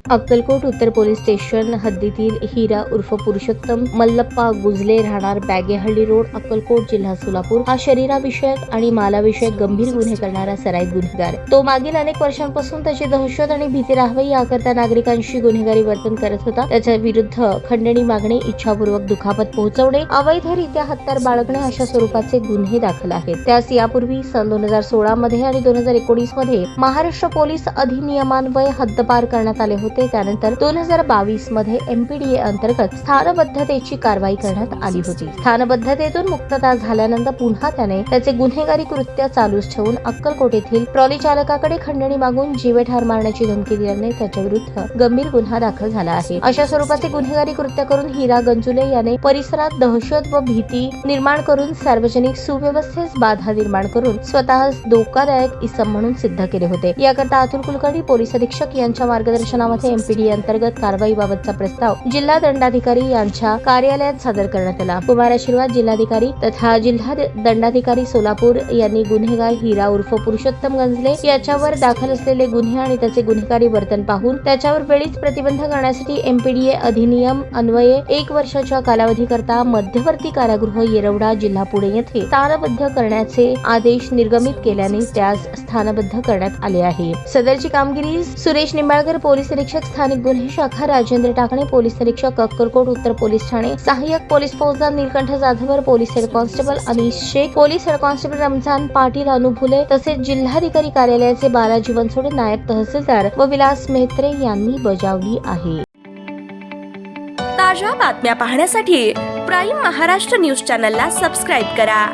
अक्कलकोट उत्तर police station हद्दीतील हिरा उर्फ पुरुषोत्तम मल्लप्पा गुजले राहणार बॅगेहळ्ळी रोड अक्कलकोट जिल्हा सोलापूर हा शरीराविषयक आणि मालाविषयक गंभीर गुन्हे करणारा सराईत गुन्हेगार। तो मागील अनेक वर्षांपासून त्याची दहशत आणि भीती राहावी याकरता नागरिकांशी गुन्हेगारी वर्तन करत होता। त्याच्या विरुद्ध खंडणी मागणे, इच्छापूर्वक दुखापत पोहोचवणे, अवैधरित्या हत्यार बाळगणे अशा स्वरूपाचे गुन्हे दाखल आहेत। त्यास यापूर्वी सन 2016 मध्ये आणि 2019 मध्ये महाराष्ट्र पोलीस अधिनियमान्वये हद्दपार करण्यात आले होते। त्यानंतर 2022 मध्ये MPDA अंतर्गत स्थानबद्धतेची कारवाई करण्यात आली होती। स्थानबद्धतेतून मुक्तता झाल्यानंतर पुन्हा त्याने त्याचे गुन्हेगारी कृत्य चालूच ठेवून अक्कलकोट येथील ट्रॉली चालकाकडे खंडणी मागून जीवे ठार मारण्याची धमकी दिल्याने त्याच्या विरुद्ध गंभीर गुन्हा दाखल झाला आहे। अशा स्वरूपाचे गुन्हेगारी कृत्य करून हिरा गंजुले याने परिसरात दहशत व भीती निर्माण करून सार्वजनिक सुव्यवस्थेस बाधा निर्माण करून स्वतःस धोकादायक इसम म्हणून सिद्ध केले होते। याकरता अतुल कुलकर्णी पोलीस अधीक्षक यांच्या मार्गदर्शनामध्ये MPDA अंतर्गत कारवाईबाबतचा प्रस्ताव जिल्हा दंडाधिकारी यांच्या कार्यालयात सादर करण्यात आला। कुमार आशीर्वाद जिल्हाधिकारी तथा जिल्हा दंडाधिकारी सोलापूर यांनी गुन्हेगार हिरा उर्फ पुरुषोत्तम गंजले याच्यावर दाखल असलेले गुन्हे आणि त्याचे गुन्हेगारी वर्तन पाहून त्याच्यावर वेळीच प्रतिबंध करण्यासाठी MPDA अधिनियम अन्वये 1 वर्षाच्या कालावधीकरता मध्यवर्ती कारागृह येरवडा जिल्हा पुणे येथे स्थानबद्ध करण्याचे आदेश निर्गमित केल्याने त्यास स्थानबद्ध करण्यात आले आहे। सदरची कामगिरी सुरेश निंबाळकर पोलीस निरीक्षक स्थानिक गुन्हे शाखा, राजेंद्र टाकणे पोलीस निरीक्षक अक्कलकोट उत्तर पोलीस ठाणे, सहाय्यक पोलीस फौजदार Nilkanth Jadhavar police head constable Anish Shaikh, police head constable Ramzan Patil अनुभुले तसेच जिल्हाधिकारी कार्यालयाचे बालाजी बनसोडे, नायब तहसीलदार व विलास मेहत्रे यांनी बजावली आहे। ताज्या बातम्या पाहण्यासाठी प्राईम महाराष्ट्र न्यूज चॅनलला सबस्क्राईब करा।